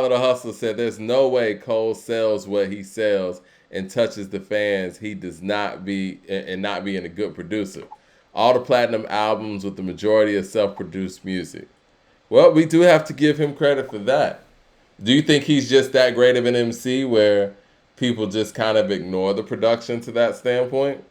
Follow the Hustle said, "There's no way Cole sells what he sells and touches the fans. He does not be and not being a good producer. All the platinum albums with the majority of self-produced music." Well, we do have to give him credit for that. Do you think he's just that great of an MC where people just kind of ignore the production to that standpoint?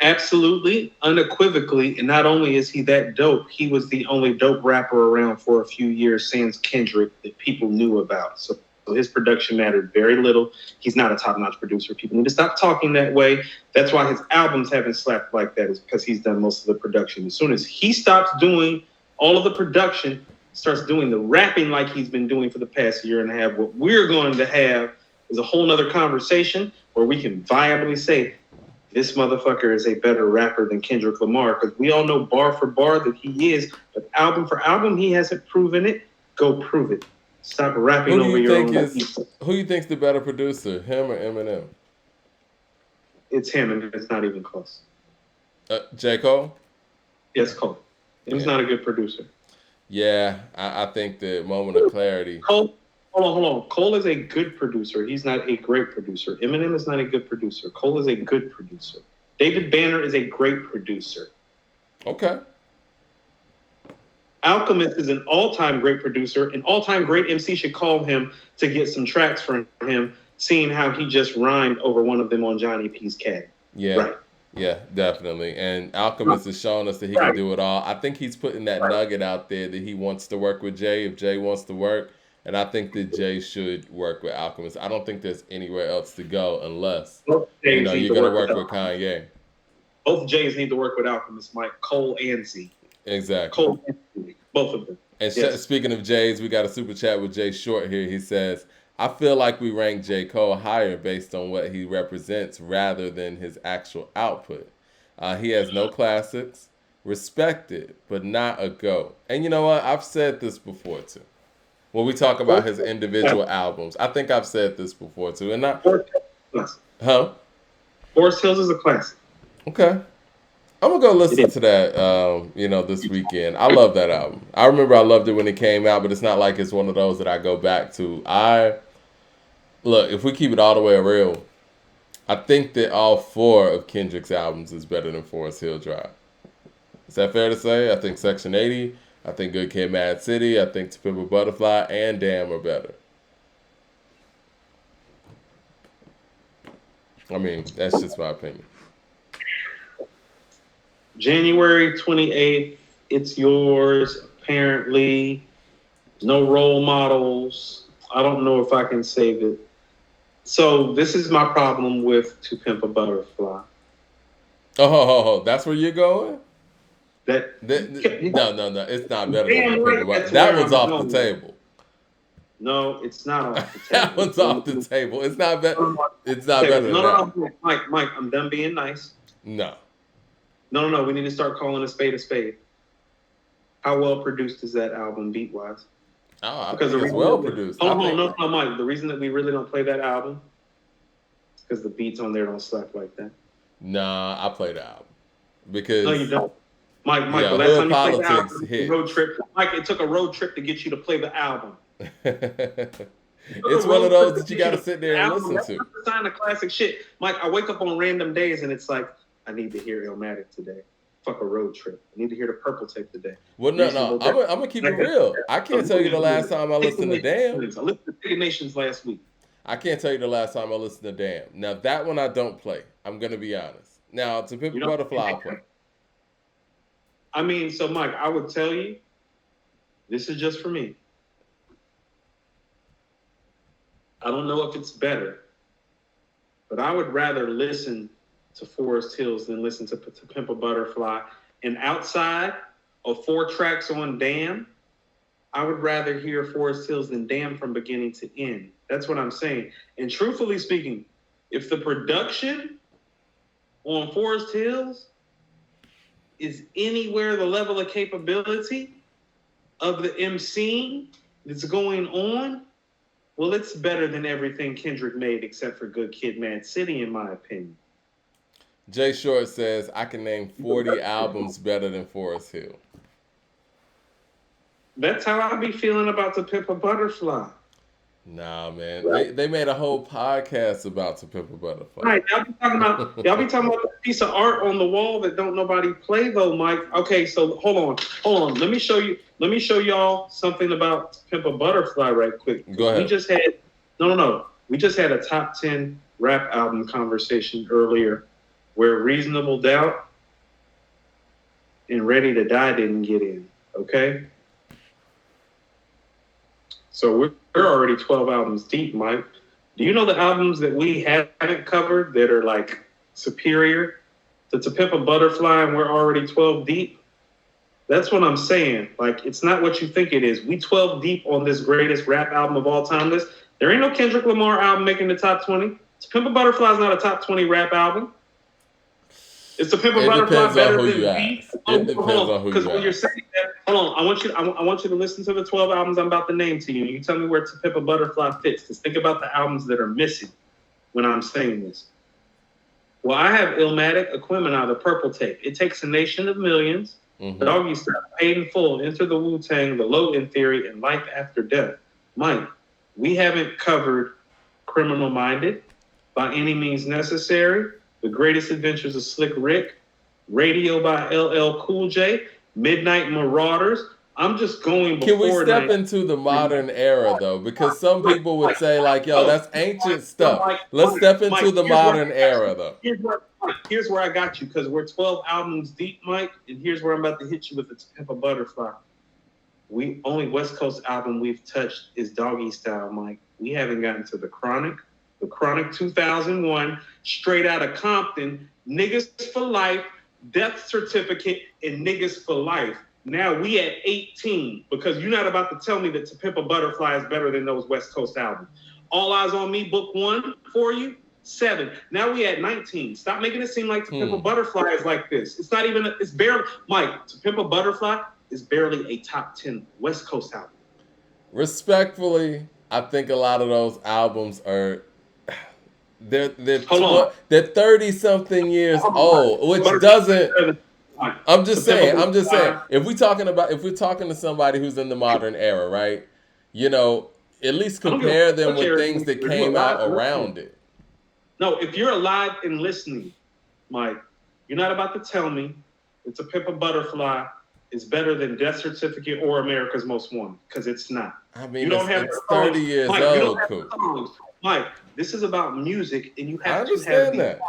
Absolutely, unequivocally, and not only is he that dope, he was the only dope rapper around for a few years since Kendrick that people knew about. So his production mattered very little. He's not a top-notch producer. People need to stop talking that way. That's why his albums haven't slapped like that, is because he's done most of the production. As soon as he stops doing all of the production, starts doing the rapping like he's been doing for the past year and a half, what we're going to have is a whole nother conversation where we can viably say, this motherfucker is a better rapper than Kendrick Lamar, because we all know bar for bar that he is, but album for album, he hasn't proven it. Go prove it. Stop rapping over your own beats. Who you think's the better producer, him or Eminem? It's him, and it's not even close. J. Cole? Yes, Cole. He's not a good producer. Yeah, I think the moment of clarity. Cole, hold on. Cole is a good producer. He's not a great producer. Eminem is not a good producer. Cole is a good producer. David Banner is a great producer. Okay. Alchemist is an all-time great producer. An all-time great MC should call him to get some tracks from him, seeing how he just rhymed over one of them on Johnny P's Cat. Yeah. Right. Yeah, definitely. And Alchemist has shown us that he can do it all. I think he's putting that nugget out there that he wants to work with Jay if Jay wants to work. And I think that Jay should work with Alchemist. I don't think there's anywhere else to go unless you're going to work with Kanye. Both Jays need to work with Alchemist, Mike. Cole and Z. Exactly. Cole and Z. Both of them. And speaking of Jays, we got a super chat with Jay Short here. He says, I feel like we rank J. Cole higher based on what he represents rather than his actual output. He has no classics, respected, but not a GOAT. And you know what? I've said this before, too. When we talk about his individual albums, I think I've said this before, too. And Forest Hills is a classic. Okay. I'm going to go listen to that, this weekend. I love that album. I remember I loved it when it came out, but it's not like it's one of those that I go back to. Look, if we keep it all the way real, I think that all 4 of Kendrick's albums is better than Forest Hill Drive. Is that fair to say? I think Section 80, I think Good Kid, Mad City, I think To Pimp a Butterfly, and Damn are better. I mean, that's just my opinion. January 28th, it's yours, apparently. No role models. I don't know if I can save it. So this is my problem with To Pimp a Butterfly. Oh, that's where you're going? No, it's not better than To Pimp a Butterfly. That one's off the table. No, it's not off the table. That one's off the table. It's not better. It's not better than that. No, Mike, I'm done being nice. No. No. We need to start calling a spade a spade. How well produced is that album beat wise? Oh, because it's well produced. No, Mike. The reason that we really don't play that album is because the beats on there don't slap like that. Nah, I play the album because no, you don't. Mike. The last time you played the album, road trip. Mike, it took a road trip to get you to play the album. It's one of those that you got to sit there and listen to. Sign the classic shit, Mike. I wake up on random days and it's like, I need to hear Illmatic today. Fuck a road trip. I need to hear the Purple Tape today. Well, no. I'm gonna keep it real. I can't tell you the last time I listened to Damn. I listened to Big Nations last week. I can't tell you the last time I listened to Damn. Now that one I don't play. I'm gonna be honest. Now To Pimp a Butterfly I play. I mean, so Mike, I would tell you, this is just for me. I don't know if it's better, but I would rather listen to Forest Hills than listen to Pimp a Butterfly. And outside of 4 tracks on Damn, I would rather hear Forest Hills than Damn from beginning to end. That's what I'm saying. And truthfully speaking, if the production on Forest Hills is anywhere the level of capability of the MC that's going on, well, it's better than everything Kendrick made except for Good Kid, Mad City, in my opinion. Jay Short says, I can name 40 albums better than Forest Hill. That's how I be feeling about To Pimp a Butterfly. Nah, man. They made a whole podcast about To Pimp a Butterfly. Right, y'all be talking about the piece of art on the wall that don't nobody play though, Mike. Okay, so hold on. Let me show y'all something about To Pimp a Butterfly right quick. Go We ahead. just had no. We just had a top 10 rap album conversation earlier where Reasonable Doubt and Ready to Die didn't get in. Okay, so we're already 12 albums deep, Mike. Do you know the albums that we haven't covered that are like superior to Pimp a Butterfly and we're already 12 deep? That's what I'm saying. Like, it's not what you think it is. We 12 deep on this greatest rap album of all time list. There ain't no Kendrick Lamar album making the top 20. To Pimp a Butterfly is not a top 20 rap album. Is To Pimp a Butterfly better than Beat? It depends on who Because you when you're ask. saying that, hold on, I want you to listen to the 12 albums I'm about to name to you. You tell me where To Pimp a Butterfly fits. Just think about the albums that are missing when I'm saying this. Well, I have Illmatic, Aquemini, the Purple Tape. It Takes a Nation of Millions, Doggy Style, Paid in Full, Enter the Wu-Tang, The Low End Theory, and Life After Death. Mike, we haven't covered Criminal Minded, By Any Means Necessary, The Greatest Adventures of Slick Rick, Radio by LL Cool J, Midnight Marauders. I'm just going before. Can we step into the modern era though? Because some people would say like, "Yo, that's ancient stuff." Let's step into the modern era though. Here's where I got you, because we're 12 albums deep, Mike, and here's where I'm about to hit you with the To Pimp a Butterfly. We only West Coast album we've touched is Doggy Style, Mike. We haven't gotten to the Chronic 2001, Straight Outta Compton, Niggas for Life, Death Certificate, and Niggas for Life. Now we at 18, because you're not about to tell me that To Pimp a Butterfly is better than those West Coast albums. All Eyes on Me, Book 1 for you, 7. Now we at 19. Stop making it seem like To Pimp a Butterfly is like this. It's not even, it's barely, Mike, To Pimp a Butterfly is barely a top 10 West Coast album. Respectfully, I think a lot of those albums are they're 30 something years old, which doesn't. I'm just saying. If we're talking to somebody who's in the modern era, right? You know, at least compare them with things that came out around it. No, if you're alive and listening, Mike, you're not about to tell me that To Pimp a Butterfly is better than Death Certificate or America's Most Wanted, because it's not. I mean, you don't have it's 30 years Mike, old, Coop. Mike, this is about music, and you have to have that.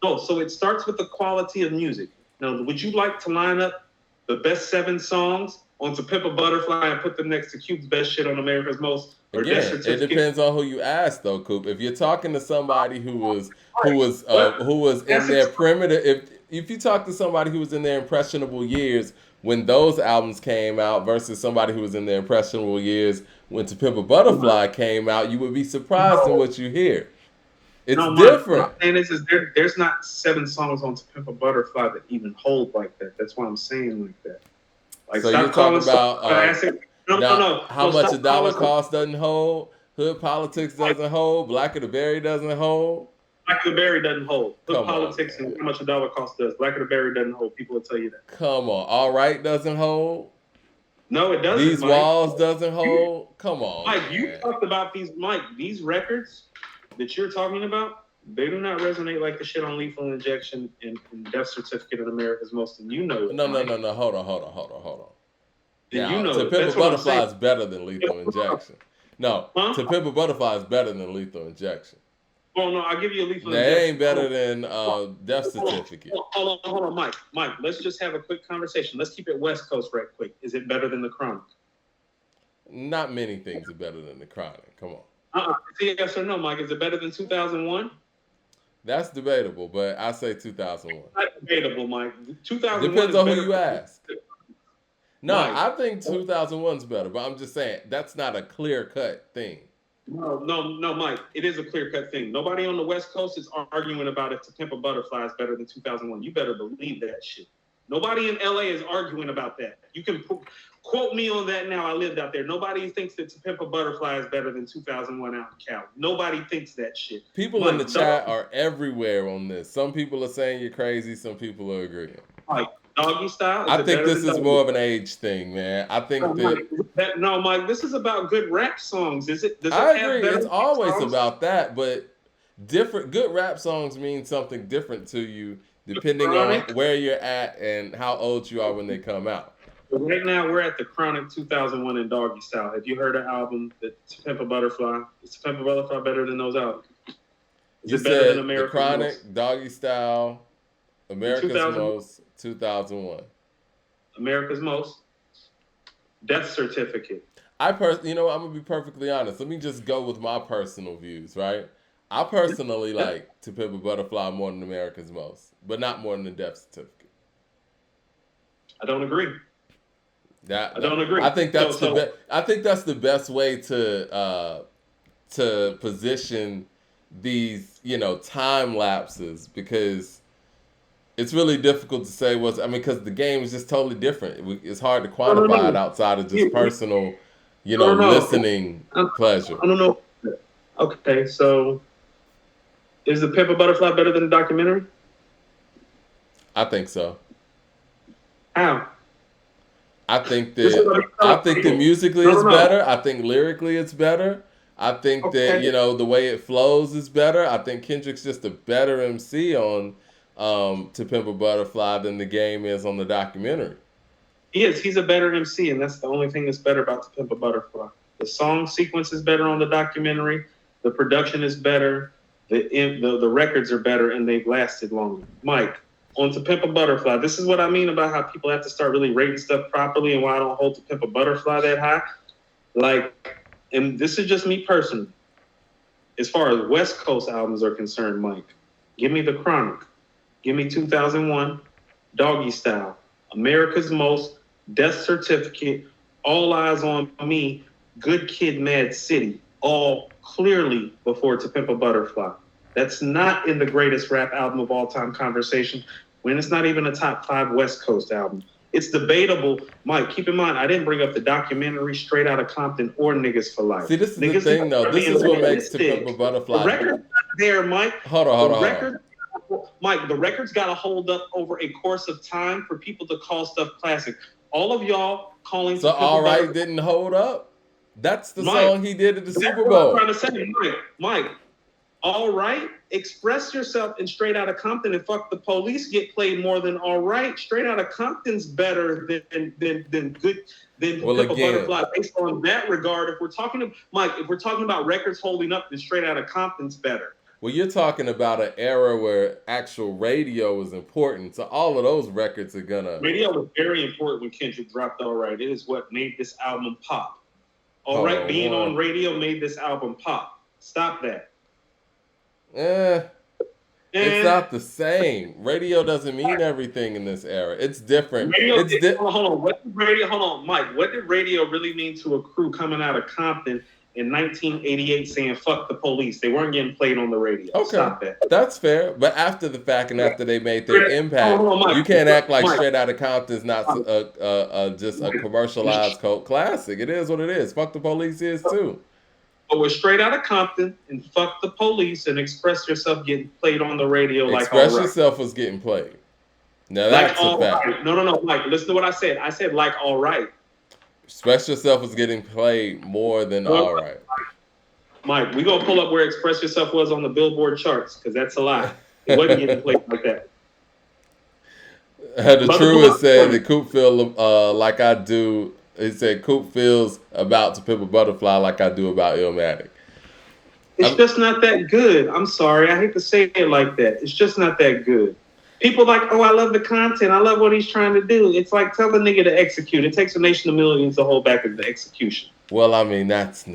No, so it starts with the quality of music. Now, would you like to line up the best 7 songs on To Pimp a Butterfly and put them next to Coop's best shit on America's Most? Again, it depends on who you ask, though, Coop. If you're talking to somebody who was in their primitive, if you talk to somebody who was in their impressionable years when those albums came out versus somebody who was in their impressionable years when To Pimp a Butterfly came out, you would be surprised in what you hear. It's different. And there's not 7 songs on To Pimp a Butterfly that even hold like that. That's why I'm saying like that. Like, so you're talking about how much a dollar cost doesn't hold, Hood Politics doesn't hold, Black of the Berry doesn't hold. Black of the Berry doesn't hold. Hood Politics and how much a dollar cost does. Black of the Berry doesn't hold. People will tell you that. Come on. All Right doesn't hold. No, it doesn't. These Walls doesn't hold. Come on. Mike, you talked about these records that you're talking about, they do not resonate like the shit on Lethal Injection and Death Certificate in America's Most, and you know it. No. Hold on. Yeah, you know To Pimp a Butterfly is better than Lethal Injection. No, To Pimp a Butterfly is better than Lethal Injection. Oh no, I'll give you a Lethal Injection. They ain't better than Death Certificate. Hold on, Mike. Let's just have a quick conversation. Let's keep it West Coast right quick. Is it better than the Chronic? Not many things are better than the Chronic. Come on. Yes or no, Mike? Is it better than 2001? That's debatable, but I say 2001. Not debatable, Mike. 2001 depends on who you ask. No, Mike, I think 2001's better, but I'm just saying that's not a clear-cut thing. No, Mike. It is a clear-cut thing. Nobody on the West Coast is arguing about it. To Pimp a Butterfly is better than 2001. You better believe that shit. Nobody in LA is arguing about that. You can quote me on that now. I lived out there. Nobody thinks that To Pimp a Butterfly is better than 2001 out in Cali. Nobody thinks that shit. People in the chat are everywhere on this. Some people are saying you're crazy. Some people are agreeing. Mike, Doggy Style? Is I it think better this than is Doggy more of an Style? age thing, man. I think No, that Mike, no, Mike, this is about good rap songs. Is it? Does it I have agree. better It's rap always songs? about that, but different good rap songs mean something different to you depending on Chronic. where you're at and how old you are when they come out. Right now, we're at the Chronic 2001 and Doggy Style. Have you heard the album, The To Pimp a Butterfly? Is To Pimp a Butterfly better than those albums? Is You it better than said The America's Most? Chronic, Doggy Style, In America's 2000, Most, 2001. America's Most, Death Certificate. You know, I'm gonna be perfectly honest. Let me just go with my personal views, right? I personally Yeah, like To Pimp a Butterfly more than America's Most, but not more than the Death Certificate. I don't agree. I don't agree. I think So, that's the so best. I think that's the best way to position these, you know, time lapses because it's really difficult to say what's. I mean, because the game is just totally different. It's hard to no, no, quantify it no. outside of just You, personal, you know, no, no, no. listening pleasure. I don't know. Okay, so is The Pimp a Butterfly better than the documentary? I think so. How? I think This is that what I'm I telling think that people. musically No, no, it's no. better. I think lyrically it's better. I think that, Okay. you know, the way it flows is better. I think Kendrick's just a better MC on To Pimp a Butterfly than the game is on the documentary. He is. He's a better MC, and that's the only thing that's better about To Pimp a Butterfly. The song sequence is better on the documentary. The production is better. The records are better, and they've lasted longer. Mike, on To Pimp a Butterfly, this is what I mean about how people have to start really rating stuff properly, and why I don't hold To Pimp a Butterfly that high. Like, and this is just me personally. As far as West Coast albums are concerned, Mike, give me The Chronic. Give me 2001, Doggy Style, America's Most, Death Certificate, All Eyes on Me, Good Kid, Mad City, all clearly before To Pimp a Butterfly. That's not in the greatest rap album of all time conversation when it's not even a top 5 West Coast album. It's debatable. Mike, keep in mind, I didn't bring up the documentary Straight Outta Compton or Niggas for Life. See, this is the Niggas thing, though. are This being is what makes To Pimp realistic. a The Butterfly. record's not there, Mike. Hold on, The hold on, hold on. record Mike, the record's got to hold up over a course of time for people to call stuff classic. All of y'all calling So To Pimp a All Right Butterfly. didn't hold up. That's the Mike, song he did at the that's Super what I'm trying Bowl. to say. Mike, all right, Express Yourself and Straight Outta Compton and Fuck the Police get played more than All Right. Straight Outta Compton's better than good than Well, Pimp a again, Butterfly based on that regard. If we're talking Mike, if we're talking about records holding up, then Straight Outta Compton's better. well, you're talking about an era where actual radio was important. So all of those records are gonna. Radio was very important when Kendrick dropped All Right. It is what made this album pop. All Hold Right, on, being one. on radio made this album pop. Stop that. It's And not the same. Radio doesn't mean everything in this era. It's different. radio, hold on. What did radio, hold on, Mike, what did radio really mean to a crew coming out of Compton in 1988 saying fuck the police? They weren't getting played on the radio. Okay, Stop that. that's fair. But after the fact and after they made their impact, Hold on, Mike. you can't act like Mike, Straight Outta Compton's not just a commercialized cult classic. It is what it is. Fuck the Police is too. But we're Straight Outta Compton and Fuck the Police and Express Yourself getting played on the radio like All Express Right. Yourself was getting played. Now Like that's a All fact. Right. No, Mike. Listen to what I said. I said like All Right. Express Yourself was getting played more than All Right. Mike, we gonna pull up where Express Yourself was on the Billboard charts because that's a lie. It wasn't getting played like that. The truest said that Coop feel like I do. He said Coop feels about To Pimp a Butterfly like I do about Illmatic. It's just not that good. I'm sorry. I hate to say it like that. It's just not that good. People like, oh, I love the content. I love what he's trying to do. It's like tell the nigga to execute. It takes a nation of millions to hold back the execution. Well, I mean, that's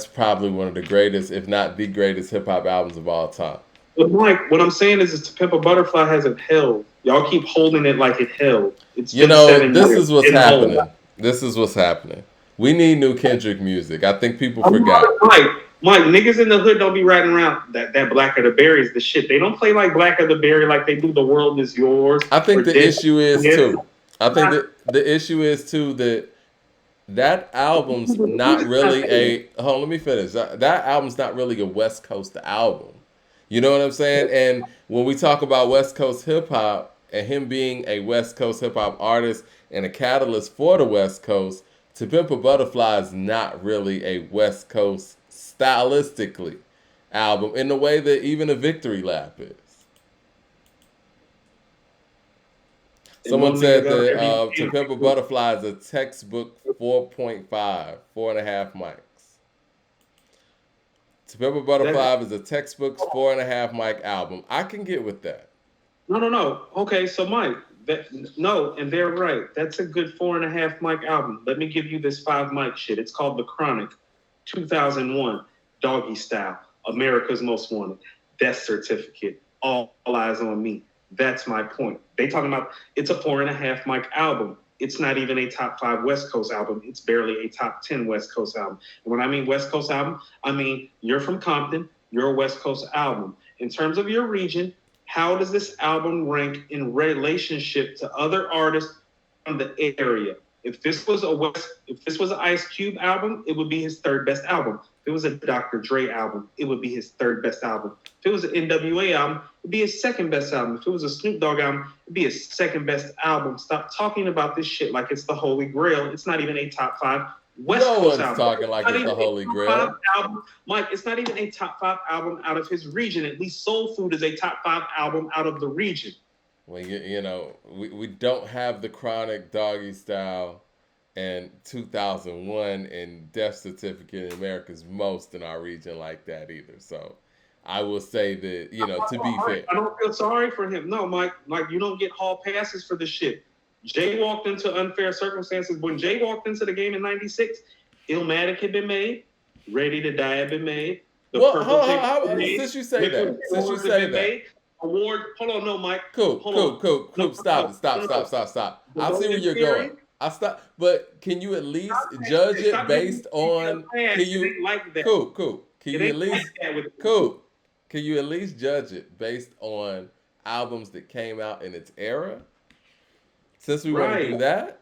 probably one of the greatest, if not the greatest, hip hop albums of all time. But Mike, what I'm saying is To Pimp a Butterfly hasn't held. Y'all keep holding it like it held. It's You been know, 7 this years. is what's It held. happening. This is what's happening. We need new Kendrick music. I think people forgot. Mike, niggas in the hood don't be riding around that Black of the Berry is the shit. They don't play like Black of the Berry like they do The World Is Yours. I think the issue is too. I think that that the issue is too that album's not really a. Hold on, let me finish. That album's not really a West Coast album. You know what I'm saying? And when we talk about West Coast hip hop, and him being a West Coast hip hop artist and a catalyst for the West Coast, To Pimp a Butterfly is not really a West Coast stylistically album in the way that even a Victory Lap is. Someone said that To Pimp a Butterfly is a textbook 4.5, 4.5 mics. To Pimp a Butterfly is a textbook 4.5 mic album. I can get with that. No. Okay, so Mike, and they're right. That's a good 4.5 mic album. Let me give you this 5 mic shit. It's called The Chronic, 2001, Doggy Style, America's Most Wanted, Death Certificate, All Eyes on Me. That's my point. They talking about it's a 4.5 mic album. It's not even a top 5 West Coast album. It's barely a top 10 West Coast album. And when I mean West Coast album, I mean you're from Compton, you're a West Coast album. In terms of your region, how does this album rank in relationship to other artists from the area? If this was an Ice Cube album, it would be his 3rd best album. If it was a Dr. Dre album, it would be his 3rd best album. If it was an NWA album, it would be his 2nd best album. If it was a Snoop Dogg album, it'd be his 2nd best album. Stop talking about this shit like it's the Holy Grail. It's not even a top 5 West Coast album. Talking like it's the Holy Grail. Album. Mike, it's not even a top 5 album out of his region. At least Soul Food is a top 5 album out of the region. Well, we don't have The Chronic, Doggy Style, and 2001 and Death Certificate in America's Most in our region like that either. So I will say that, to be fair. I don't feel sorry for him. No, Mike, you don't get hall passes for this shit. Jay walked into unfair circumstances. When Jay walked into the game in 96, Illmatic had been made, Ready to Die had been made. Since you say that. Award, hold on, no, Mike. Coop, stop. I see where you're going. I stop, but can you at least judge it based on? Can you Coop? Can you at least judge it based on albums that came out in its era? Since we want to do that.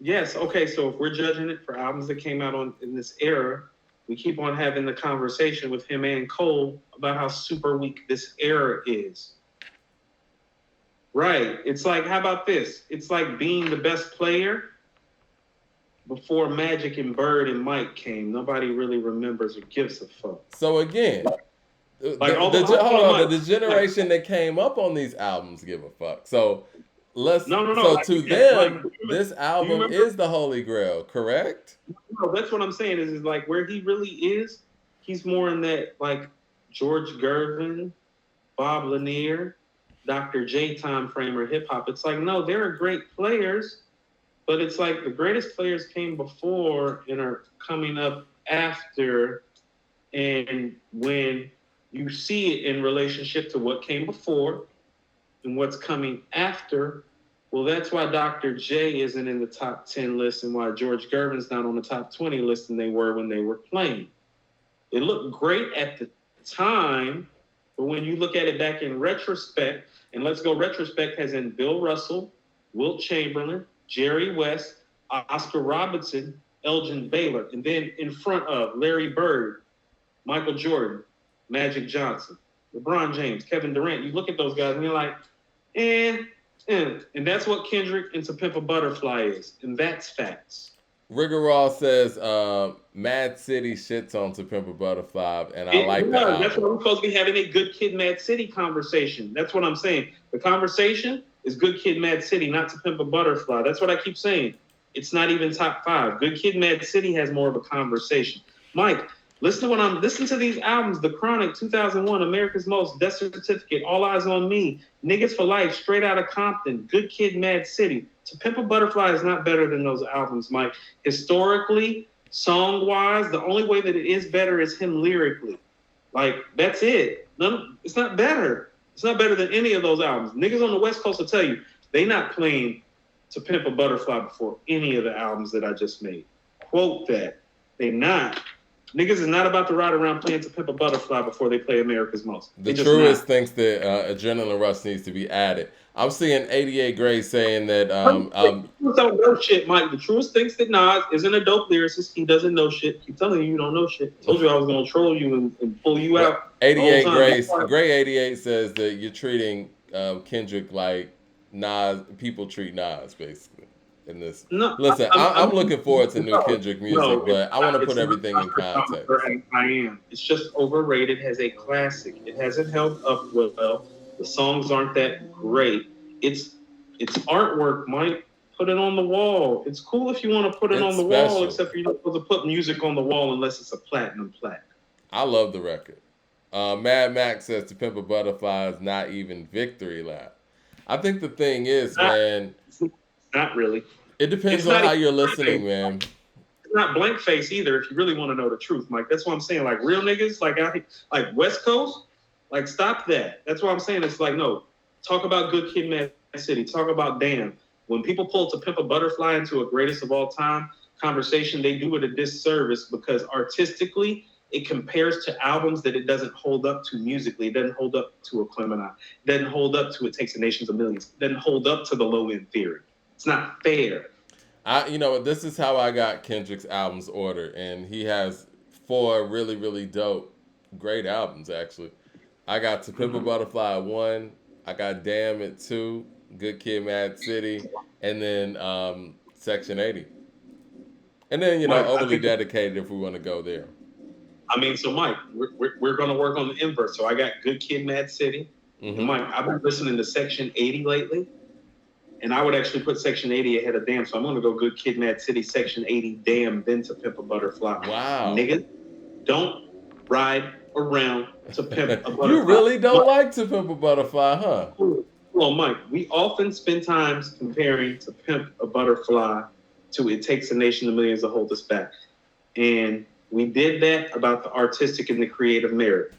Yes. Okay. So if we're judging it for albums that came out in this era, we keep on having the conversation with him and Cole about how super weak this era is. Right. It's like, how about this? It's like being the best player before Magic and Bird and Mike came. Nobody really remembers or gives a fuck. So again, the generation that came up on these albums give a fuck. So to them, this album is the Holy Grail, correct? No, that's what I'm saying is like where he really is, he's more in that like George Gervin, Bob Lanier, Dr. J time frame or hip hop. It's like, no, there are great players, but it's like the greatest players came before and are coming up after. And when you see it in relationship to what came before and what's coming after, well, that's why Dr. J isn't in the top 10 list and why George Gervin's not on the top 20 list than they were when they were playing. It looked great at the time, but when you look at it back in retrospect, and let's go retrospect as in Bill Russell, Wilt Chamberlain, Jerry West, Oscar Robertson, Elgin Baylor, and then in front of Larry Bird, Michael Jordan, Magic Johnson, LeBron James, Kevin Durant. You look at those guys and you're like, and that's what Kendrick and To Pimp a Butterfly is, and that's facts. Rigor Raw says Mad City shits on To Pimp a Butterfly, and I like that. That's what we're supposed to be having a Good Kid, Mad City conversation. That's what I'm saying. The conversation is Good Kid, Mad City, not To Pimp a Butterfly. That's what I keep saying. It's not even top 5. Good Kid, Mad City has more of a conversation. Mike, listen to these albums: The Chronic, 2001, America's Most, Death Certificate, All Eyes on Me, Niggas for Life, Straight Outta Compton, Good Kid, Mad City. To Pimp a Butterfly is not better than those albums, Mike. Historically, song-wise, the only way that it is better is him lyrically. Like, that's it. It's not better. It's not better than any of those albums. Niggas on the West Coast will tell you, they not playing To Pimp a Butterfly before any of the albums that I just made. Quote that. They not. Niggas is not about to ride around playing To Pimp a Butterfly before they play America's Most. The Truest thinks that Adrenaline Rush needs to be added. I'm seeing 88 Gray saying that... don't know shit, Mike. The Truest thinks that Nas isn't a dope lyricist. He doesn't know shit. Keep telling you don't know shit. I told you I was going to troll you and pull you out. 88 Gray 88 says that you're treating Kendrick like Nas people treat Nas basically in this. No, Listen, I'm looking forward to new Kendrick music, no, but I want to it's put not everything in context. I am. It's just overrated as a classic. It hasn't held up well. The songs aren't that great. It's artwork, Mike. Put it on the wall. It's cool if you want to put it It's on the wall, special. except for you're not supposed to put music on the wall unless it's a platinum plaque. I love the record. Mad Max says To Pimp a Butterfly is not even victory lap. I think the thing is, man, Not really. it depends It's on not how even you're listening, man. It's not blank face either. If you really want to know the truth, Mike, that's what I'm saying. Like real niggas, like West Coast, like stop that. That's what I'm saying. It's like no, talk about Good Kid, Mad City. Talk about Damn. When people pull To Pimp a Butterfly into a greatest of all time conversation, they do it a disservice because artistically it compares to albums that it doesn't hold up to musically. It doesn't hold up to a Clemini. It doesn't hold up to It Takes a Nations of Millions. It doesn't hold up to the Low End Theory. It's not fair. This is how I got Kendrick's albums ordered, and he has 4 really, really dope, great albums actually. I got To Pimp a Butterfly at 1, I got Damn at 2, Good Kid, Mad City, and then Section 80, and then Mike, Overly Dedicated if we want to go there. I mean, so Mike, we're going to work on the inverse. So I got Good Kid, Mad City. Mm-hmm. And Mike, I've been listening to Section 80 lately, and I would actually put Section 80 ahead of Damn. So I'm going to go Good Kid, Mad City, Section 80, Damn, then To Pimp a Butterfly. Wow. Niggas, don't ride around To Pimp a Butterfly. You really don't like To Pimp a Butterfly, huh? Well, Mike, we often spend times comparing To Pimp a Butterfly to It Takes a Nation of Millions to Hold Us Back. And we did that about the artistic and the creative merit.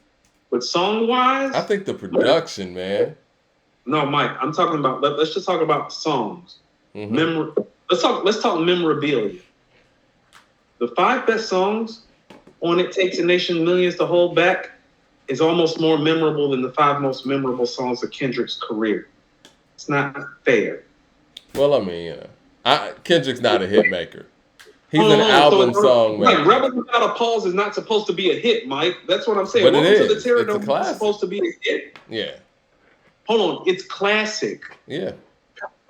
But song-wise... I think the production, man. No, Mike, I'm talking about... Let's just talk about songs. Mm-hmm. Let's talk memorability. The 5 best songs on It Takes a Nation of Millions to Hold Back is almost more memorable than the 5 most memorable songs of Kendrick's career. It's not fair. Well, I mean, Kendrick's not a hit maker. He's an album song maker. Like, Rebel Without a Pause is not supposed to be a hit, Mike. That's what I'm saying. But Welcome it to is. the Terror It's a classic. Supposed to be a hit. Yeah. Hold on. It's classic. Yeah.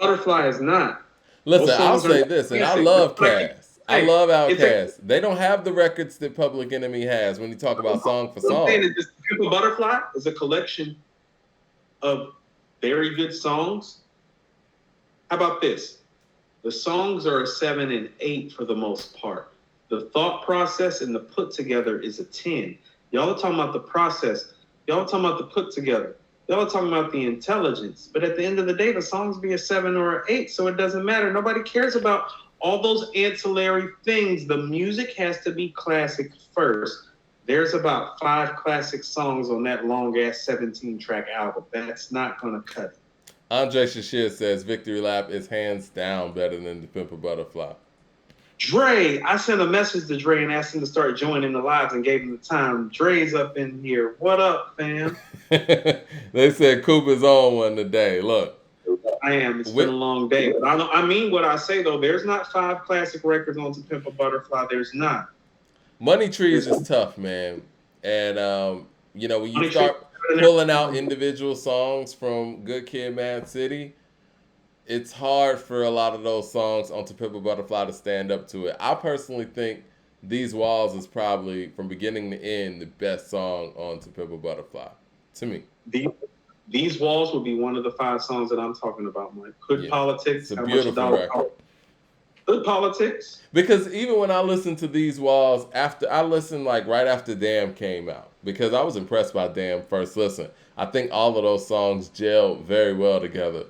Butterfly is not. Listen, I'll say this, and I love Cass. I love Outkast. They don't have the records that Public Enemy has when you talk about song for song. I'm saying that Pimp a Butterfly is a collection of very good songs. How about this? The songs are a 7 and 8 for the most part. The thought process and the put together is a 10. Y'all are talking about the process. Y'all are talking about the put together. Y'all are talking about the intelligence. But at the end of the day, the songs be a 7 or an 8, so it doesn't matter. Nobody cares about all those ancillary things. The music has to be classic first. There's about 5 classic songs on that long-ass 17-track album. That's not going to cut it. Andre Shashir says Victory Lap is hands down better than The Pimp a Butterfly. Dre, I sent a message to Dre and asked him to start joining the lives and gave him the time. Dre's up in here. What up, fam? They said Coop is on one today. Look. I am. It's been a long day. But I mean what I say, though. There's not 5 classic records on To Pimp a Butterfly. There's not. Money Trees is tough, man. And, when you start pulling out individual songs from Good Kid, Mad City, it's hard for a lot of those songs on To Pimp a Butterfly to stand up to it. I personally think These Walls is probably, from beginning to end, the best song on To Pimp a Butterfly, to me. These Walls would be one of the 5 songs that I'm talking about, Mike. Hood Politics. It's a beautiful record. Hood Politics. Because even when I listened to These Walls, I listened like right after Damn came out, because I was impressed by Damn first listen. I think all of those songs gelled very well together.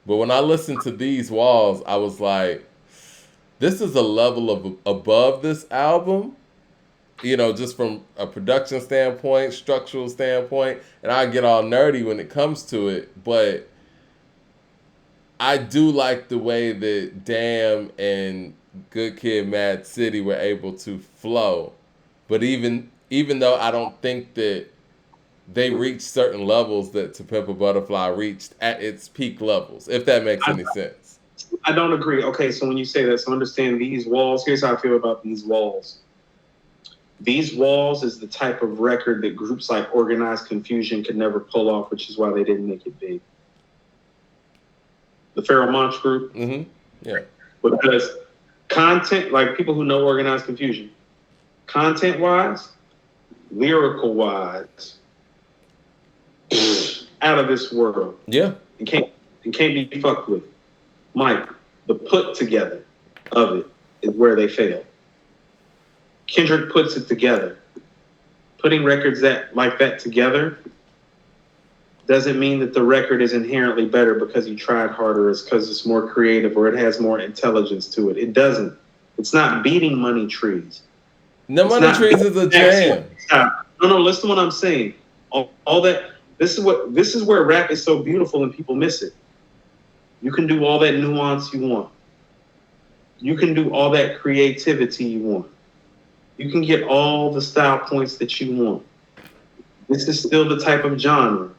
But when I listened to These Walls, I was like, this is a level of above this album, just from a production standpoint, structural standpoint, and I get all nerdy when it comes to it, but I do like the way that Damn and Good Kid, Mad City were able to flow. But even though I don't think that they reached certain levels that To Pimp a Butterfly reached at its peak levels, if that makes any sense. I don't agree. Okay, so when you say that, so understand These Walls. Here's how I feel about These Walls. These Walls is the type of record that groups like Organized Confusion could never pull off, which is why they didn't make it big. the Pharoah Monch group. Mm-hmm. Yeah. Because content, like people who know Organized Confusion, content wise, lyrical wise, out of this world. Yeah. It can't be fucked with. Mike, the put together of it is where they fail. Kendrick puts it together. Putting records like that together doesn't mean that the record is inherently better because you tried harder, it's because it's more creative or it has more intelligence to it. It doesn't. It's not beating Money Trees. No, Money Trees is a jam. No, listen to what I'm saying. All that. This is where rap is so beautiful and people miss it. You can do all that nuance you want. You can do all that creativity you want. You can get all the style points that you want. This is still the type of genre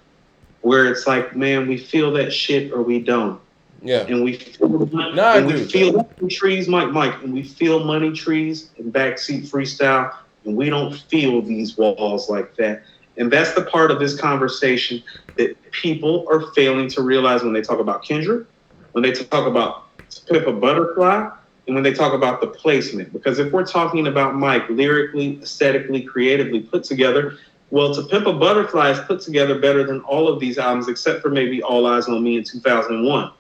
where it's like, man, we feel that shit or we don't. Yeah. And we feel Money Trees, Mike, and we feel Money Trees and Backseat Freestyle, and we don't feel these walls like that. And that's the part of this conversation that people are failing to realize when they talk about Kendrick, when they talk about Pimp a Butterfly, and when they talk about the placement. Because if we're talking about Mike lyrically, aesthetically, creatively put together, well, To Pimp a Butterfly is put together better than all of these albums, except for maybe All Eyes on Me in 2001.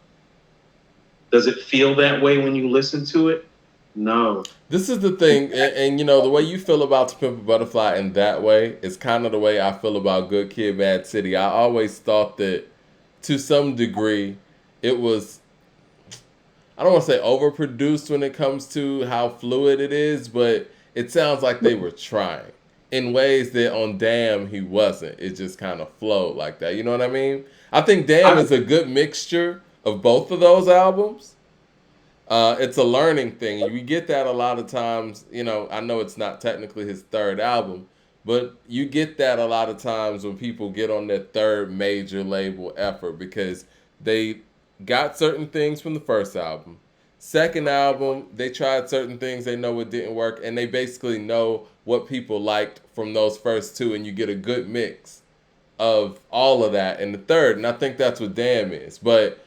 Does it feel that way when you listen to it? No. This is the thing, and you know, the way you feel about To Pimp a Butterfly in that way is kind of the way I feel about Good Kid, Mad City. I always thought that, to some degree, it was, I don't want to say overproduced when it comes to how fluid it is, but it sounds like they were trying in ways that on Damn he wasn't. It just kind of flowed like that. You know what I mean? I think Damn is a good mixture of both of those albums. It's a learning thing. We get that a lot of times. You know, I know it's not technically his third album, but you get that a lot of times when people get on their third major label effort because they got certain things from the first album. Second album, they tried certain things, they know it didn't work, and they basically know what people liked from those first two, and you get a good mix of all of that in the third. And I think that's what Damn is. But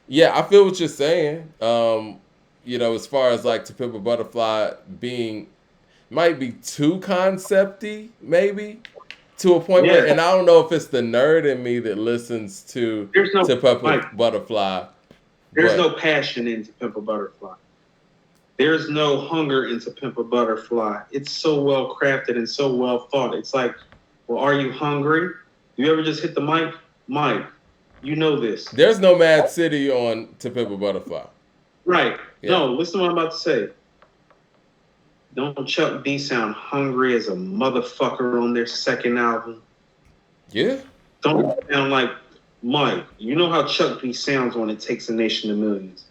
yeah, I feel what you're saying. You know, as far as like To Pimp a Butterfly being, might be too concepty, maybe, to a point where, and I don't know if it's the nerd in me that listens to To Pimp a Butterfly. There's no passion in To Pimp a Butterfly. There's no hunger in To Pimp a Butterfly. It's so well crafted and so well thought. It's like, well, are you hungry? You ever just hit the mic? Mike, you know this. There's no Mad City on To Pimp a Butterfly. Right. Yeah. No, listen to what I'm about to say. Don't Chuck D sound hungry as a motherfucker on their second album? Yeah. Don't sound like Mike. You know how Chuck D sounds when It Takes a Nation of Millions.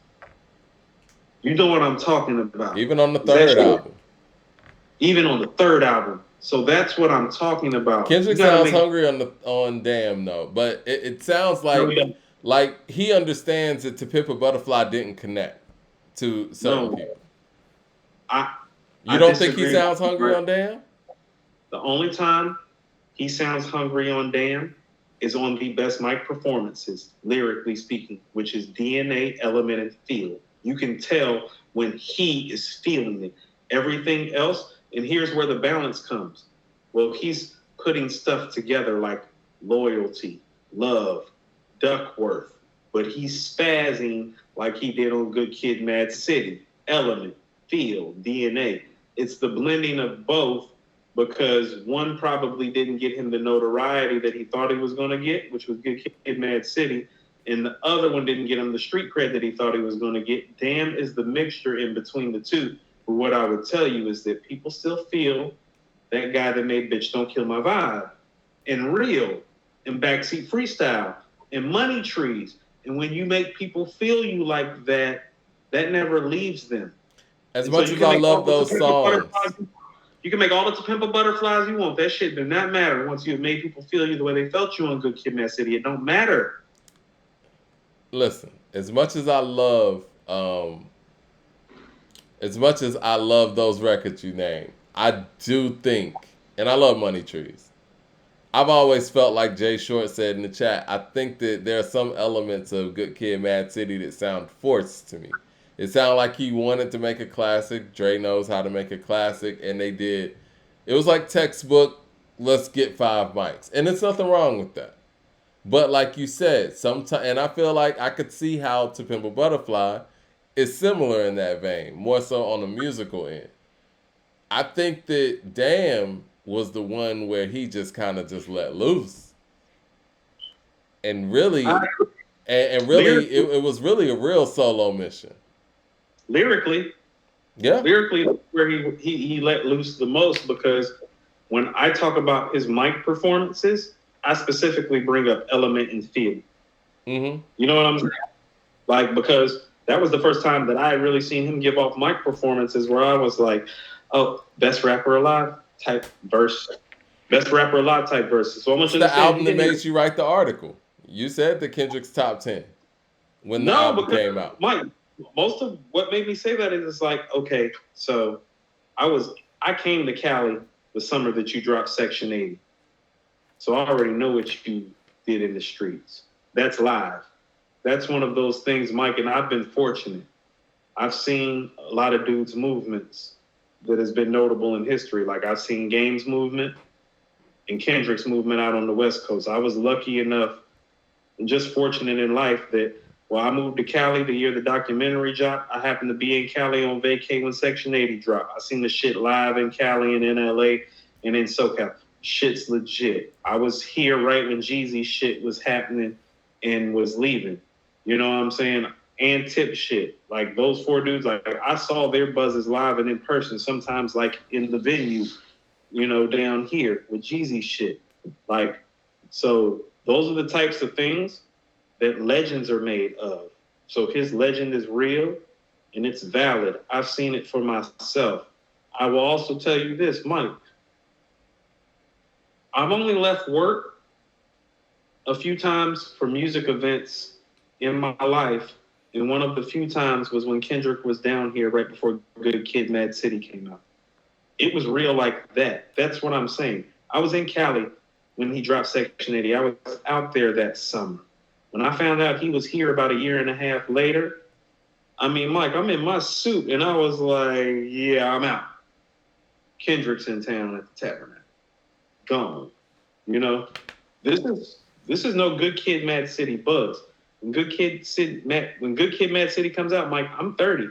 You know what I'm talking about. Even on the third album. Even on the third album. So that's what I'm talking about. Kendrick sounds hungry on Damn though, but it sounds like he understands that To Pimp a Butterfly didn't connect to certain people. You don't think he sounds hungry on Damn? The only time he sounds hungry on Damn is on the best mic performances, lyrically speaking, which is DNA, Element, and Feel. You can tell when he is feeling it. Everything else, and here's where the balance comes. Well, he's putting stuff together like Loyalty, Love, Duckworth, but he's spazzing like he did on Good Kid, Mad City, Element, Feel, DNA. It's the blending of both because one probably didn't get him the notoriety that he thought he was going to get, which was Good Kid, Mad City, and the other one didn't get him the street cred that he thought he was going to get. Damn is the mixture in between the two. But what I would tell you is that people still feel that guy that made Bitch Don't Kill My Vibe, and Real, and Backseat Freestyle, and Money Trees. And when you make people feel you like that, that never leaves them. As much as I love those songs. You can make all the To Pimp a Butterflies you want. That shit does not matter once you've made people feel you the way they felt you on Good Kid, Mad City. It don't matter. Listen, as much as I love those records you named, I do think, and I love Money Trees, I've always felt like Jay Short said in the chat. I think that there are some elements of Good Kid, Mad City that sound forced to me. It sounded like he wanted to make a classic. Dre knows how to make a classic, and they did. It was like textbook. Let's get 5 mics, and there's nothing wrong with that. But like you said, sometimes, and I feel like I could see how To Pimp a Butterfly is similar in that vein, more so on the musical end. I think that Damn was the one where he just kind of just let loose, and really, I, and really, lyric, it was really a real solo mission. lyrically, Yeah. lyrically, where he let loose the most because when I talk about his mic performances, I specifically bring up element and feel. Mm-hmm. You know what I'm saying? Like, because that was the first time that I had really seen him give off mic performances where I was like, oh, best rapper alive type verse. Best rapper alive type verses. So I want It's you to the understand album that made you write the article. You said the Kendrick's top 10 when the no, album because came out. Mike, most of what made me say that is it's like, okay, so I came to Cali the summer that you dropped Section 80. So I already know what you did in the streets. That's live. That's one of those things, Mike, and I've been fortunate. I've seen a lot of dudes' movements that has been notable in history. Like I've seen Game's movement and Kendrick's movement out on the West Coast. I was lucky enough and just fortunate in life that I moved to Cali the year the documentary dropped. I happened to be in Cali on vacay when Section 80 dropped. I seen the shit live in Cali and in LA and in SoCal. Shit's legit. I was here right when Jeezy's shit was happening and was leaving. You know what I'm saying? And Tip shit. Like those four dudes, like I saw their buzzes live and in person, sometimes like in the venue, down here with Jeezy shit. Like, so those are the types of things that legends are made of. So his legend is real and it's valid. I've seen it for myself. I will also tell you this, Mike. I've only left work a few times for music events in my life. And one of the few times was when Kendrick was down here right before Good Kid, Mad City came out. It was real like that. That's what I'm saying. I was in Cali when he dropped Section 80. I was out there that summer. When I found out he was here about a year and a half later, I mean, Mike, I'm in my suit and I was like, yeah, I'm out. Kendrick's in town at the Tabernacle. Gone. This is no Good Kid, Mad City buzz. When Good Kid, Mad City comes out, Mike, I'm 30.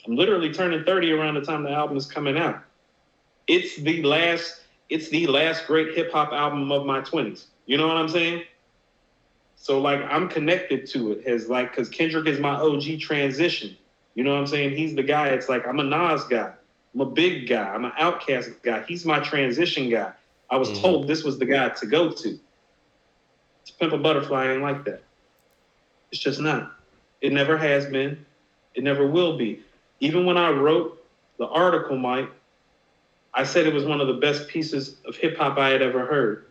I'm literally turning 30 around the time the album is coming out. It's the last great hip hop album of my 20s. You know what I'm saying? So like I'm connected to it as like because Kendrick is my OG transition. You know what I'm saying? He's the guy. It's like I'm a Nas guy. I'm a big guy. I'm an Outkast guy. He's my transition guy. I was told this was the guy to go to. To Pimp a Butterfly ain't like that. It's just not. It never has been. It never will be. Even when I wrote the article, Mike, I said it was one of the best pieces of hip hop I had ever heard.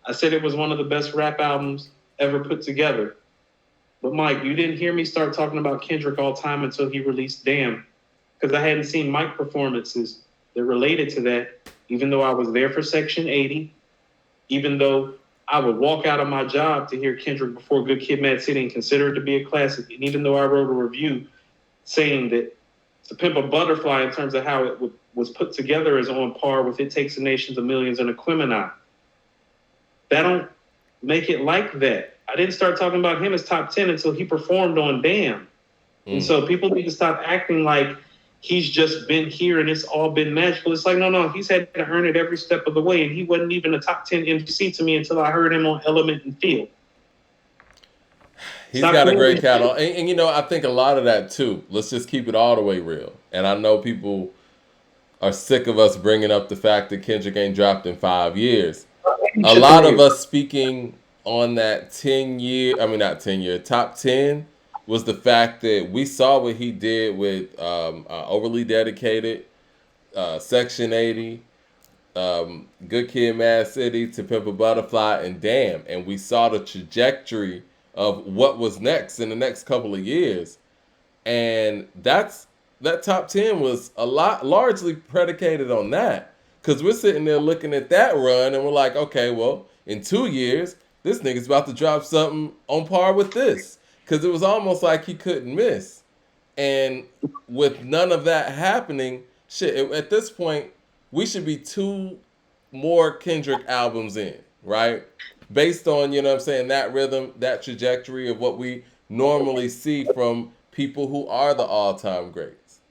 I said it was one of the best rap albums ever put together. But Mike, you didn't hear me start talking about Kendrick all time until he released Damn, because I hadn't seen Mike performances that related to that, even though I was there for Section 80, even though I would walk out of my job to hear Kendrick before Good Kid, Mad City and consider it to be a classic. And even though I wrote a review saying that To Pimp a Butterfly in terms of how it was put together is on par with It Takes a Nation to Millions and Aquemini, that don't make it like that. I didn't start talking about him as top 10 until he performed on Damn. And so people need to stop acting like he's just been here and it's all been magical. It's like, no, he's had to earn it every step of the way. And he wasn't even a top 10 MC to me until I heard him on Element and Feel. He's got a great catalog. And I think a lot of that too. Let's just keep it all the way real. And I know people are sick of us bringing up the fact that Kendrick ain't dropped in 5 years. A lot of us speaking on that 10-year, top 10 was the fact that we saw what he did with Overly Dedicated, Section 80, Good Kid, Mad City, To Pimp a Butterfly, and Damn. And we saw the trajectory of what was next in the next couple of years. And that top 10 was largely predicated on that. Because we're sitting there looking at that run and we're like, okay, well, in 2 years, this nigga's about to drop something on par with this. Because it was almost like he couldn't miss. And with none of that happening, shit, at this point, we should be 2 more Kendrick albums in, right? Based on, you know what I'm saying, that rhythm, that trajectory of what we normally see from people who are the all-time greats.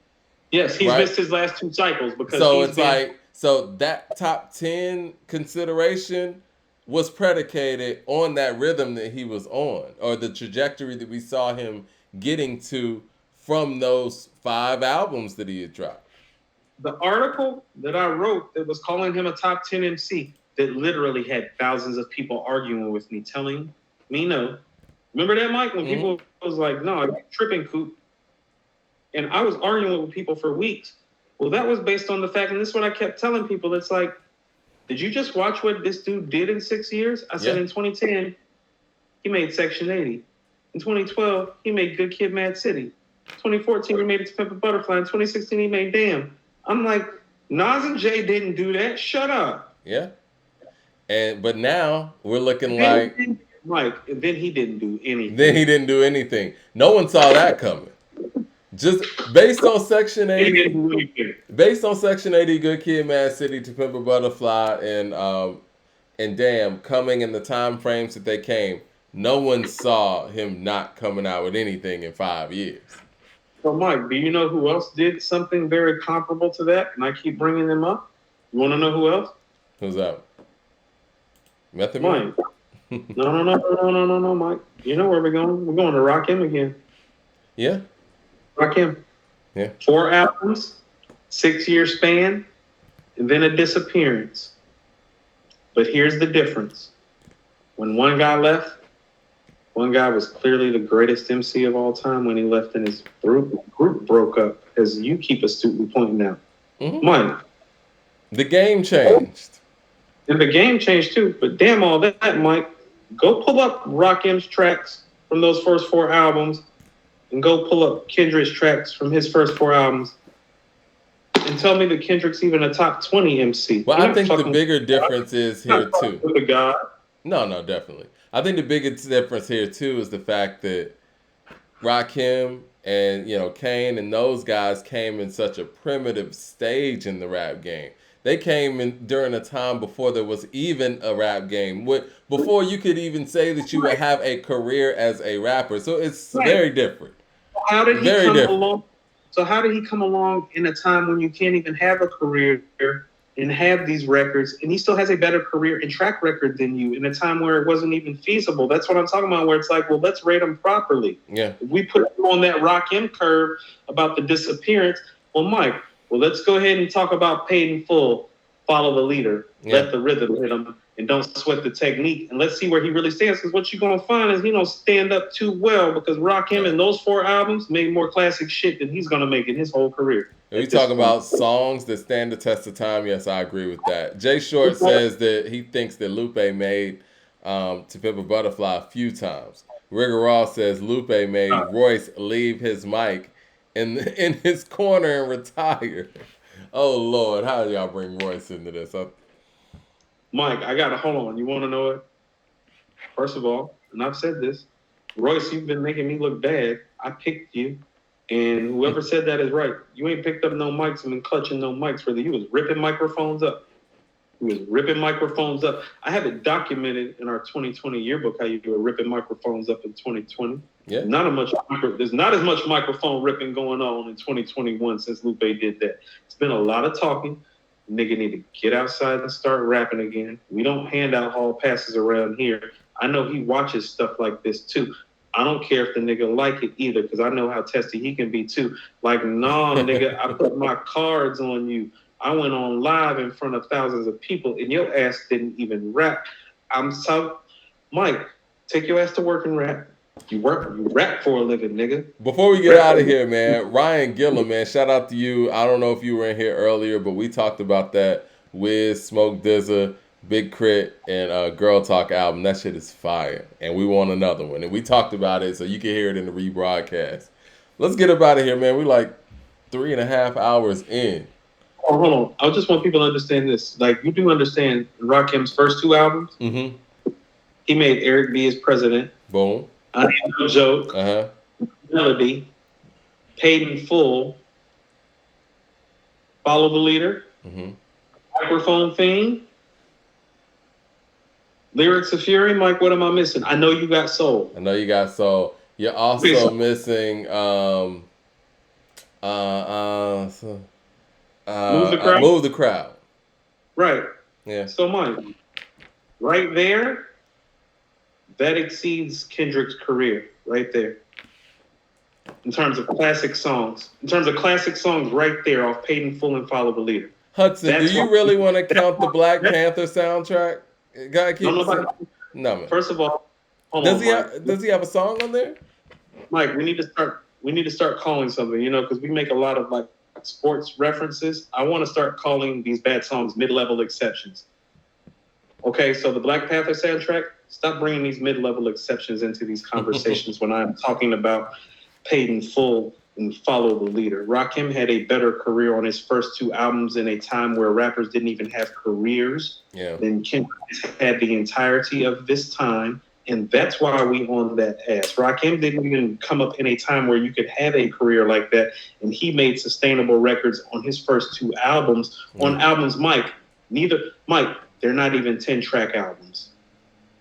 Yes, he's right? missed his last 2 cycles because So he's it's been like, so that top 10 consideration was predicated on that rhythm that he was on, or the trajectory that we saw him getting to from those 5 albums that he had dropped. the article that I wrote that was calling him a top 10 MC that literally had thousands of people arguing with me, telling me no. Remember that, Mike? When people was like, no, you're tripping, Coop. And I was arguing with people for weeks. Well, that was based on the fact, and this is what I kept telling people. It's like, did you just watch what this dude did in 6 years? I said in 2010, he made Section 80. In 2012, he made Good Kid, Mad City. 2014, he made It to Pimp a Butterfly. In 2016, he made Damn. I'm like, Nas and Jay didn't do that. Shut up. Yeah. But now we're looking Mike, and then he didn't do anything. Then he didn't do anything. No one saw that coming. Just based on Section 80, Good Kid, Mad City, To Pimp a Butterfly, and Damn coming in the time frames that they came, no one saw him not coming out with anything in 5 years. So, Mike, do you know who else did something very comparable to that? And I keep bringing them up. You want to know who else? Who's that? Method Man? Mike. No, Mike. You know where we're going? We're going to Rakim again. Yeah. Rakim. Yeah. 4 albums, 6-year span, and then a disappearance. But here's the difference. When one guy left, one guy was clearly the greatest MC of all time. When he left and his group broke up, as you keep astutely pointing out. Mike. The game changed. And the game changed too. But damn all that, Mike. Go pull up Rakim's tracks from those first 4 albums and go pull up Kendrick's tracks from his first 4 albums and tell me that Kendrick's even a top 20 MC. Well, I think the bigger difference is here too. With a God. No, definitely. I think the biggest difference here too is the fact that Rakim and Kane and those guys came in such a primitive stage in the rap game. They came in during a time before there was even a rap game, before you could even say that you would have a career as a rapper. So it's very different. How did he come along? So how did he come along in a time when you can't even have a career and have these records, and he still has a better career and track record than you in a time where it wasn't even feasible? That's what I'm talking about, where it's like, well, let's rate him properly. Yeah. If we put him on that Rakim curve about the disappearance, well, Mike, let's go ahead and talk about Paid in Full, Follow the Leader, Let the Rhythm hit him, and Don't Sweat the Technique. And let's see where he really stands, because what you're going to find is he don't stand up too well, because Rakim in those 4 albums made more classic shit than he's going to make in his whole career. If we talk about songs that stand the test of time, yes, I agree with that. Jay Short says that he thinks that Lupe made To Pimp a Butterfly a few times. Rigor Ross says Lupe made Royce leave his mic in his corner and retire. Oh, Lord, how do y'all bring Royce into this? Mike, I got to hold on. You want to know it? First of all, and I've said this, Royce, you've been making me look bad. I picked you. And whoever said that is right. You ain't picked up no mics and been clutching no mics. Whether you was ripping microphones up. I have it documented in our 2020 yearbook how you were ripping microphones up in 2020. Yeah. There's not as much microphone ripping going on in 2021 since Lupe did that. It's been a lot of talking. Nigga need to get outside and start rapping again. We don't hand out hall passes around here. I know he watches stuff like this too. I don't care if the nigga like it either, because I know how testy he can be too. Like, nah, nigga, I put my cards on you. I went on live in front of thousands of people, and your ass didn't even rap. Mike, take your ass to work and rap. You rap for a living, nigga. Before we get out of here, man, Ryan Gillum, man, shout out to you. I don't know if you were in here earlier, but we talked about that Wiz, Smoke DZA, Big Crit, and Girl Talk album. That shit is fire. And we want another one. And we talked about it, so you can hear it in the rebroadcast. Let's get up out of here, man. We like 3.5 hours in. Oh, hold on. I just want people to understand this. Like, you do understand Rakim's first two albums? Mm-hmm. He made Eric B. as president. Boom. I Ain't No Joke. Uh-huh. Melody. Paid in Full. Follow the Leader. Mm-hmm. Microphone Fiend. Lyrics of Fury. Mike, what am I missing? I Know You Got Soul. I know you got soul. You're also missing so, Move the Crowd. Move the Crowd. Right. Yeah. So, Mike, right there, that exceeds Kendrick's career right there. In terms of classic songs. In terms of classic songs right there off Paid in Full and Follow the Leader. Hudson, do you really want to count the Black Panther soundtrack? Gotta keep no, man. First of all, does he have a song on there? Mike, we need to start calling something, because we make a lot of like sports references. I want to start calling these bad songs mid-level exceptions. Okay, so the Black Panther soundtrack, stop bringing these mid-level exceptions into these conversations when I'm talking about Paid in Full and Follow the Leader. Rakim had a better career on his first two albums in a time where rappers didn't even have careers. Yeah. Then Kendrick had the entirety of this time, and that's why we on that ass. Rakim didn't even come up in a time where you could have a career like that, and he made sustainable records on his first two albums. On albums, Mike, they're not even 10-track albums.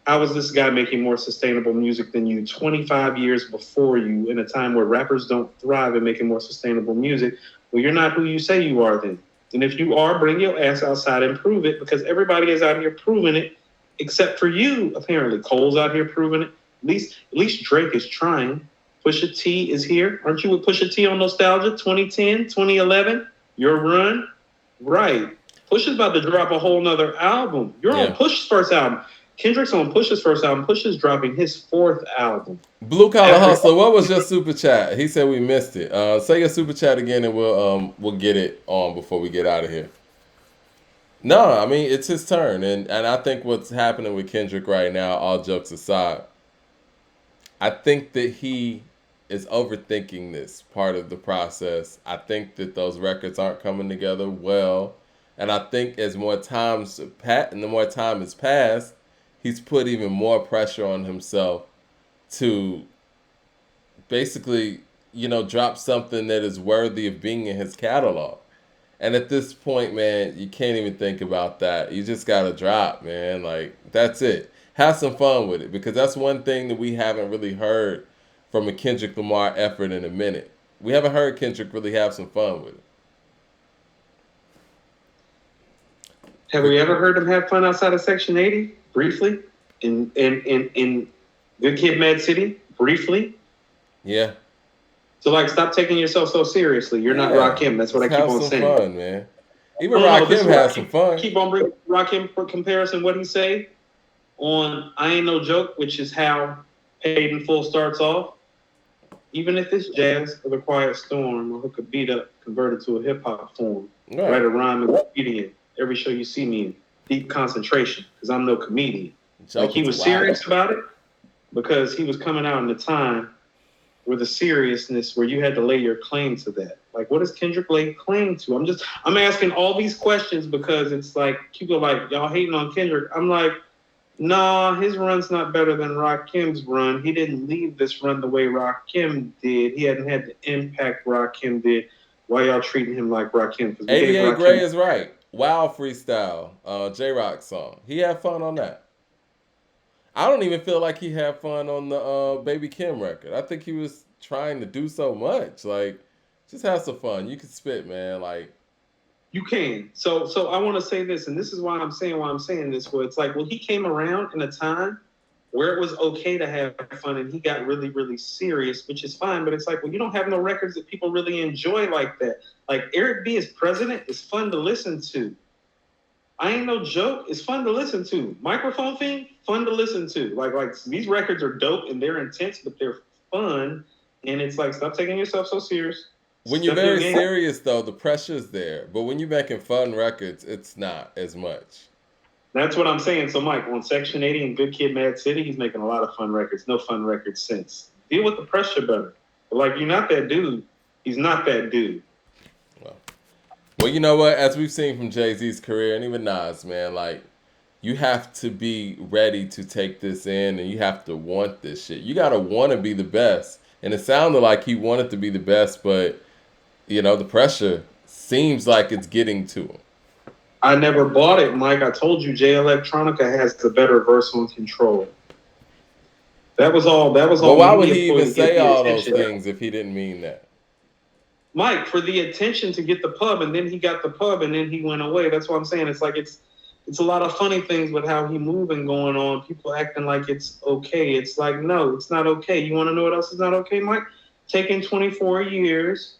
How is this guy making more sustainable music than you 25 years before you in a time where rappers don't thrive in making more sustainable music? Well, you're not who you say you are then. And if you are, bring your ass outside and prove it, because everybody is out here proving it, except for you, apparently. Cole's out here proving it. At least Drake is trying. Pusha T is here. Aren't you with Pusha T on Nostalgia? 2010, 2011, your run? Right. Pusha's about to drop a whole nother album. You're on Push's first album. Kendrick's on Push's first album. Push's dropping his fourth album. Blue Collar Hustler, what was your super chat? He said we missed it. Say your super chat again, and we'll get it on before we get out of here. No, I mean it's his turn, and I think what's happening with Kendrick right now, all jokes aside, I think that he is overthinking this part of the process. I think that those records aren't coming together well, and I think as more time has passed, he's put even more pressure on himself to basically, drop something that is worthy of being in his catalog. And at this point, man, you can't even think about that. You just got to drop, man. Like, that's it. Have some fun with it, because that's one thing that we haven't really heard from a Kendrick Lamar effort in a minute. We haven't heard Kendrick really have some fun with it. Have we ever heard him have fun outside of Section 80? Briefly? In Good Kid, Mad City? Briefly? Yeah. So, like, stop taking yourself so seriously. You're not Rakim. That's what I keep on saying. Have some fun, man. Even Rakim has some fun. Keep on bringing Rakim for comparison. What he say on I Ain't No Joke, which is how Paid in Full starts off. Even if it's jazz or the quiet storm, or hook a beat up, converted to a hip hop form, write a rhyme and comedian. Every show you see me in, deep concentration, because I'm no comedian. Like, he was serious about it because he was coming out in the time where the seriousness, where you had to lay your claim to that. Like, what does Kendrick lay claim to? I'm asking all these questions because it's like, people are like, y'all hating on Kendrick. I'm like, nah, his run's not better than Rakim's run. He didn't leave this run the way Rakim did. He hadn't had the impact Rakim did. Why y'all treating him like Rakim? 88 Gray is right. Wow freestyle, J-Rock song. He had fun on that. I don't even feel like he had fun on the Baby Kim record. I think he was trying to do so much. Like, just have some fun. You can spit, man. Like, you can. So I want to say this, and this is why I'm saying this. Where it's like, well, he came around in a time where it was okay to have fun, and he got really, really serious, which is fine. But it's like, well, you don't have no records that people really enjoy like that. Like, Eric B. as president is fun to listen to. I Ain't No Joke is fun to listen to. Microphone Thing, fun to listen to. Like these records are dope and they're intense, but they're fun. And it's like, stop taking yourself so serious. When you're very serious, though, the pressure's there. But when you're making fun records, it's not as much. That's what I'm saying. So, Mike, on Section 80 and Good Kid, Mad City, he's making a lot of fun records. No fun records since. Deal with the pressure better. But, like, you're not that dude. He's not that dude. Well, Well, you know what? As we've seen from Jay-Z's career and even Nas, man, like you have to be ready to take this in and you have to want this shit. You gotta want to be the best. And it sounded like he wanted to be the best, but the pressure seems like it's getting to him. I never bought it, Mike. I told you, Jay Electronica has the better verse on Control. That was all. That was But all why would media he ploy even to get say the all those attention. things if he didn't mean that? Mike, for the attention to get the pub, and then he got the pub, and then he went away. That's what I'm saying. It's like it's a lot of funny things with how he moving going on. People acting like it's okay. It's like, no, it's not okay. You want to know what else is not okay, Mike? Taking 24 years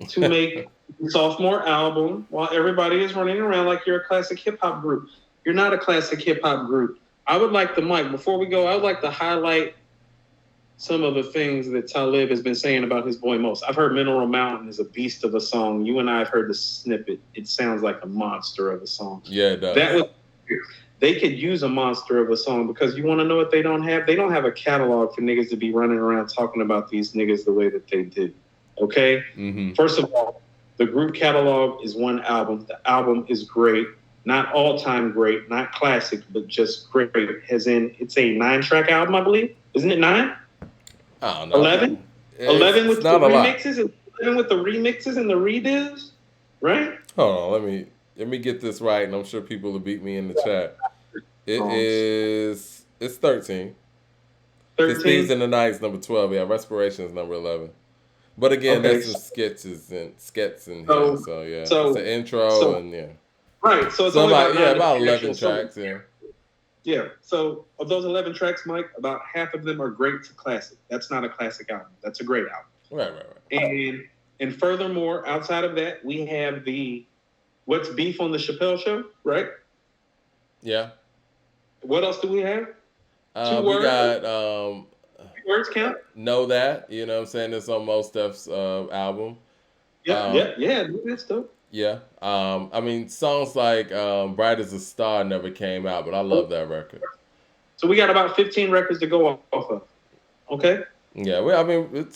to make a sophomore album while everybody is running around like you're a classic hip hop group. You're not a classic hip hop group. I would like to, Mike, before we go, I would like to highlight some of the things that Talib has been saying about his boy Mos. I've heard Mineral Mountain is a beast of a song. You and I have heard the snippet. It sounds like a monster of a song. Yeah, it does. That was, they could use a monster of a song because you want to know what they don't have? They don't have a catalog for niggas to be running around talking about these niggas the way that they do. Okay? Mm-hmm. First of all, the group catalog is one album. The album is great. Not all-time great, not classic, but just great. As in, it's a 9-track album, I believe. Isn't it 9? I don't know. 11? 11 with the remixes, remixes, 11 with the remixes and the redos, right? Hold on, let me get this right, and I'm sure people will beat me in the chat. It's 13. 'Cause Thieves 13. in the Night is number 12. Yeah, Respiration is number 11. But again, Okay. there's some skits in here. So yeah, it's an intro and yeah. Right. So it's So only about 11 tracks. tracks. Yeah. Yeah. So of those 11 tracks, Mike, about half of them are great to classic. That's not a classic album. That's a great album. Right. And furthermore, outside of that, we have the What's Beef on the Chappelle Show, right? Yeah. What else do we have? We words? got Words count? Know That, you know what I'm saying? It's on Mos Def's album. Yeah, that's dope. Yeah. I mean, songs like Bright as a Star never came out, but I love that record. So we got about 15 records to go off of. Okay? Yeah, well, I mean,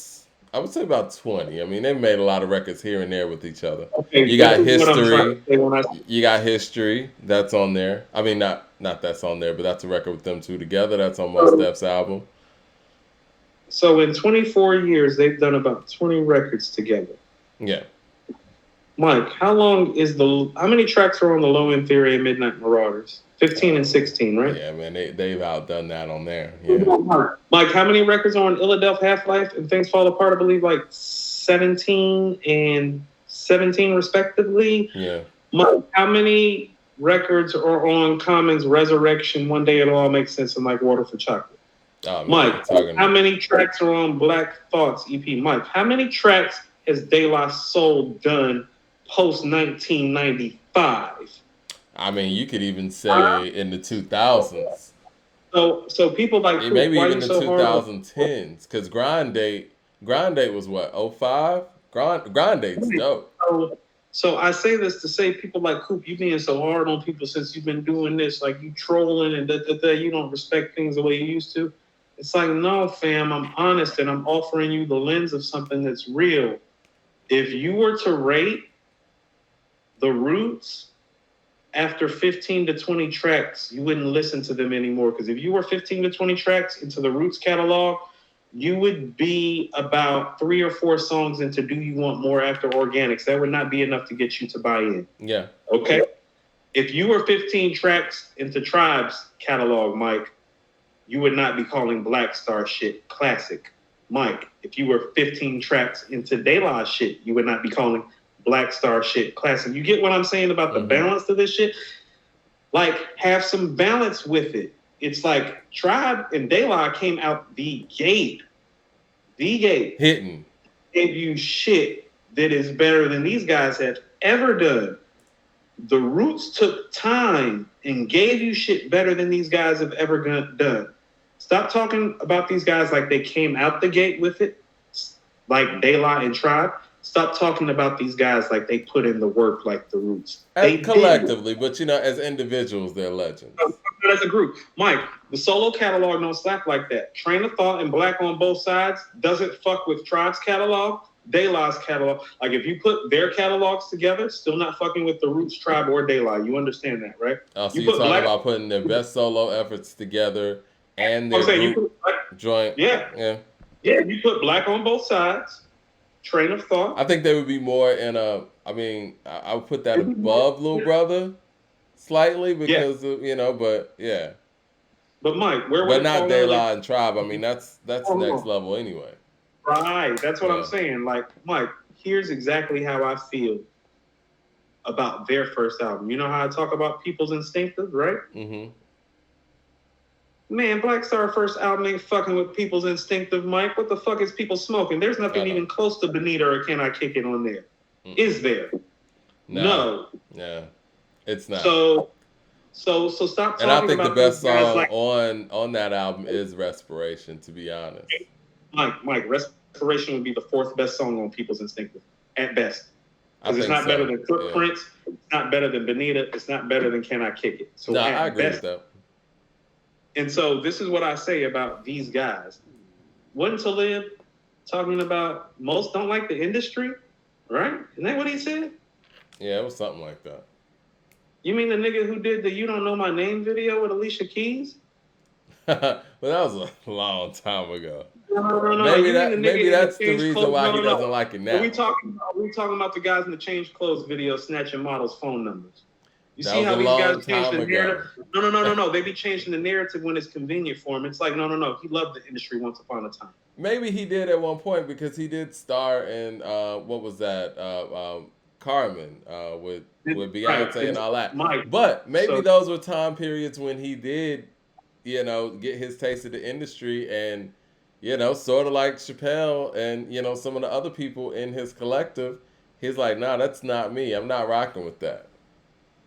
I would say about 20. I mean, they made a lot of records here and there with each other. Okay, You got History. You You got History. That's on there. I mean, not that's on there, but that's a record with them two together. That's on Mos Def's album. So in 24 years, they've done about 20 records together. Yeah. Mike, how many tracks are on the Low End Theory and Midnight Marauders? 15 and 16, right? Yeah, man, they've outdone that on there. Yeah. Mike, how many records are on Illadelph, Half-Life, and Things Fall Apart? I believe like 17 and 17 respectively. Yeah. Mike, how many records are on Common's Resurrection, One Day It'll All Make Sense, and Like Water for Chocolate? Oh, man, Mike, how many tracks are on Black Thoughts EP? Mike, how many tracks has De La Soul done post 1995? I mean, you could even say in the 2000s. So people like Coop, maybe why even you the so 2010s, because Grind Date was what, 05? Grind Date's dope. So I say this to say people like Coop, you being so hard on people since you've been doing this, like you trolling and you don't respect things the way you used to. It's like, no, fam, I'm honest and I'm offering you the lens of something that's real. If you were to rate the Roots after 15 to 20 tracks, you wouldn't listen to them anymore. Because if you were 15 to 20 tracks into the Roots catalog, you would be about 3 or 4 songs into Do You Want More after Organics. That would not be enough to get you to buy in. Yeah. Okay? If you were 15 tracks into Tribe's catalog, Mike, you would not be calling Black Star shit classic. Mike, if you were 15 tracks into De La shit, you would not be calling Black Star shit classic. You get what I'm saying about the balance to this shit? Like, have some balance with it. It's like Tribe and De La came out the gate. Hitting. Gave you shit that is better than these guys have ever done. The Roots took time and gave you shit better than these guys have ever done. Stop talking about these guys like they came out the gate with it, like De La and Tribe. Stop talking about these guys like they put in the work like the Roots. They collectively, but as individuals, they're legends. As a group, Mike, the solo catalog don't slap like that. Train of Thought and Black on Both Sides doesn't fuck with Tribe's catalog. De La's catalog. Like if you put their catalogs together, still not fucking with the Roots Tribe or De La. You understand that, right? Oh, so You you're put talking Black. about putting their best solo efforts together and I'm their saying you group put Black. joint. Yeah, Yeah. yeah. You put Black on both sides. Train of I thought. think they would be more in a. I mean, I would put that above Little Brother slightly Yeah, because of, but yeah, but Mike, where would but it not fall De under their? La and Tribe. I mean, that's Hold next on. level anyway. Right. That's what I'm Yeah. saying. Like, Mike, here's exactly how I feel about their first album. You know how I talk about People's Instinctive, right? Mm-hmm. Man, Black Star first album ain't fucking with People's Instinctive, Mike. What the fuck is people smoking? There's I nothing know. even close to Benita or Can I Kick It on there. Mm-mm. Is there? Nah. No. Yeah. It's not. So stop And I talking think the about these best guys song like on that album is Respiration, to be honest. Mike. Respiration would be the fourth best song on People's Instinctive at best. I Because it's think not so. better than Yeah. Footprints. It's not better than Benita. It's not better than Can I Kick It. So No, I at agree best, with that. and so this is what I say about these guys. Wasn't Talib talking about most don't like the industry, right? Isn't that what he said? Yeah, it was something like that. You mean the nigga who did the "You Don't Know My Name" video with Alicia Keys? But that was a long time ago. No. Maybe You mean the maybe nigga in the that's the changed reason clothes? why No, he no, doesn't no. like it Are now. we talking about the guys in the changed clothes video snatching models' phone numbers? You That see was how a these long guys change time the ago. narrative? No. They be changing the narrative when it's convenient for him. It's like, no. He loved the industry once upon a time. Maybe he did at one point because he did star in what was that? Carmen with Beyonce Right. and all that. Mike. But maybe So those were time periods when he did, get his taste of the industry and, sort of like Chappelle and, some of the other people in his collective. He's like, nah, that's not me. I'm not rocking with that.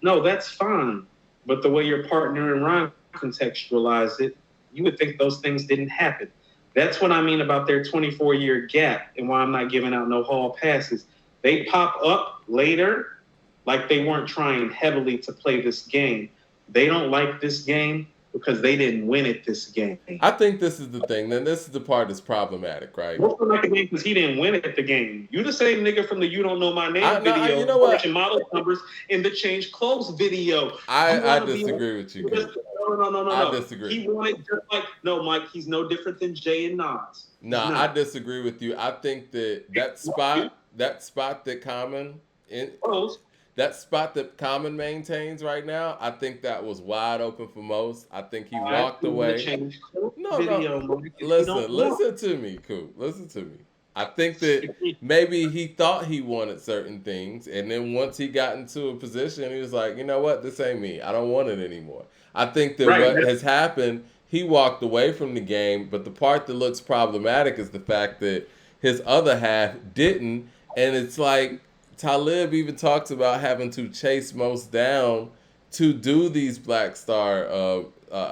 no, that's fine. But the way your partner and Ron contextualized it, you would think those things didn't happen. That's what I mean about their 24-year gap and why I'm not giving out no hall passes. They pop up later like they weren't trying heavily to play this game. They don't like this game because they didn't win at this game. I think this is the thing. Then this is the part that's problematic, right? Most of like the game because he didn't win at the game. You the same nigga from the "You Don't Know My Name" video, you know what? model numbers in the change clothes video. I disagree with you. No. I disagree. He wanted just like Mike. He's no different than Jay and Nas. No, I disagree with you. I think that spot that Common in that spot that Common maintains right now, I think that was wide open for most. I think he walked away. No. Listen to me, Coop. Listen to me. I think that maybe he thought he wanted certain things, and then once he got into a position, he was like, you know what, this ain't me. I don't want it anymore. I think that what has happened, he walked away from the game, but the part that looks problematic is the fact that his other half didn't, and it's like Talib even talks about having to chase Mos down to do these Black Star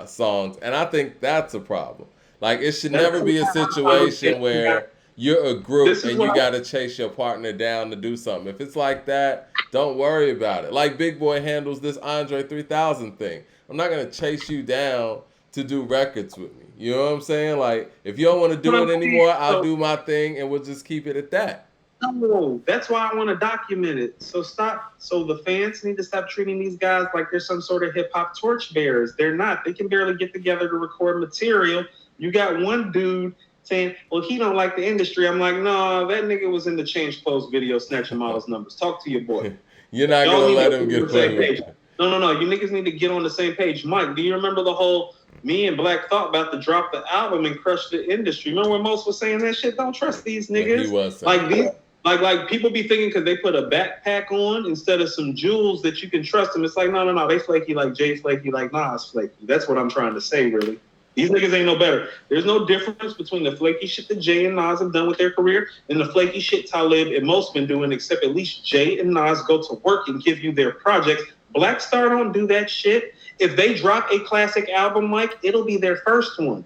songs, and I think that's a problem. Like, it should never be a situation where you're a group and you got to chase your partner down to do something. If it's like that, don't worry about it. Like Big Boy handles this Andre 3000 thing. I'm not going to chase you down to do records with me. You know what I'm saying? Like, if you don't want to do it anymore, I'll do my thing and we'll just keep it at that. No, that's why I want to document it. So the fans need to stop treating these guys like they're some sort of hip hop torchbearers. They're not. They can barely get together to record material. You got one dude saying, well, he don't like the industry. I'm like, no, that nigga was in the change clothes video snatching models numbers. Talk to your boy. You're not going to let him get away with it. No. You niggas need to get on the same page. Mike, do you remember the whole me and Black Thought about to drop the album and crush the industry? Remember when Mos was saying that shit? Don't trust these niggas. He was like these. Like people be thinking because they put a backpack on instead of some jewels that you can trust them. It's like, no. They flaky like Jay flaky, like Nas flaky. That's what I'm trying to say, really. These niggas ain't no better. There's no difference between the flaky shit that Jay and Nas have done with their career and the flaky shit Talib and Mos been doing, except at least Jay and Nas go to work and give you their projects. Black Star don't do that shit. If they drop a classic album, Mike, it'll be their first one.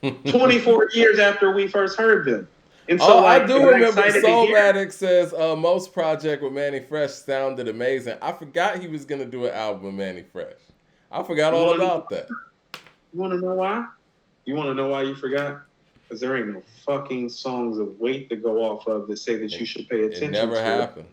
24 years after we first heard them. And so, I do remember Soulmatic says Mos project with Manny Fresh sounded amazing. I forgot he was going to do an album with Manny Fresh. I forgot all about that. You want to know why? You want to know why you forgot? Because there ain't no fucking songs of weight to go off of that say that you should pay attention to. It never happened.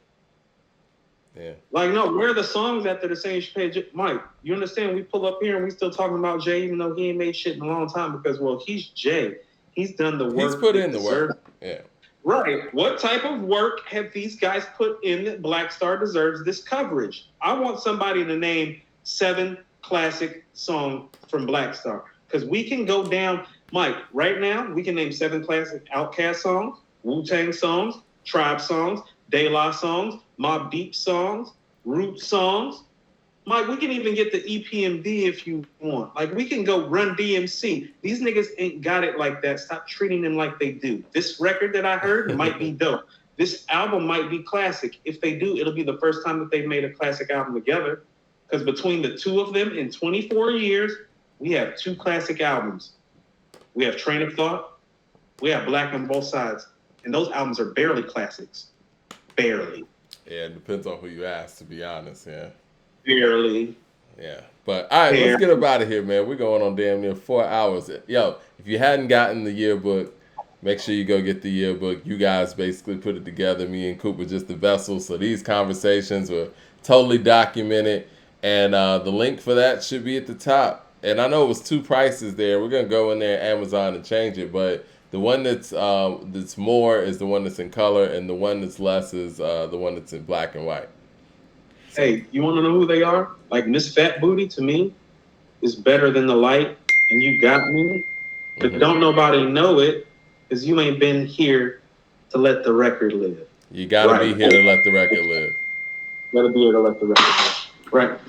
Yeah. Like, no, where are the songs that are saying you should pay? Mike, you understand? We pull up here and we still talking about Jay, even though he ain't made shit in a long time because, well, he's Jay. He's done the work. He's put in the work. Yeah. Right. What type of work have these guys put in that Black Star deserves this coverage? I want somebody to name 7 classic songs from Black Star. Because we can go down, Mike, right now, we can name 7 classic Outkast songs, Wu-Tang songs, Tribe songs, De La songs, Mobb Deep songs, Root songs. Mike, we can even get the EPMD if you want. Like, we can go Run DMC. These niggas ain't got it like that. Stop treating them like they do. This record that I heard might be dope. This album might be classic. If they do, it'll be the first time that they've made a classic album together. Because between the two of them in 24 years, we have 2 classic albums. We have Train of Thought. We have Black on Both Sides. And those albums are barely classics. Barely. Yeah, it depends on who you ask, to be honest, yeah. Barely. Yeah. But, all right, let's get up out of here, man. We're going on damn near 4 hours. Yo, if you hadn't gotten the yearbook, make sure you go get the yearbook. You guys basically put it together. Me and Coop were just the vessel. So these conversations were totally documented. And the link for that should be at the top. And I know it was 2 prices there. We're going to go in there, Amazon, and change it. But the one that's more is the one that's in color. And the one that's less is the one that's in black and white. Hey, you want to know who they are? Like, Miss Fat Booty, to me, is better than The Light, and You Got Me. But don't nobody know it, because you ain't been here to let the record live. You got to be here to let the record live. Got to be here to let the record live. Right.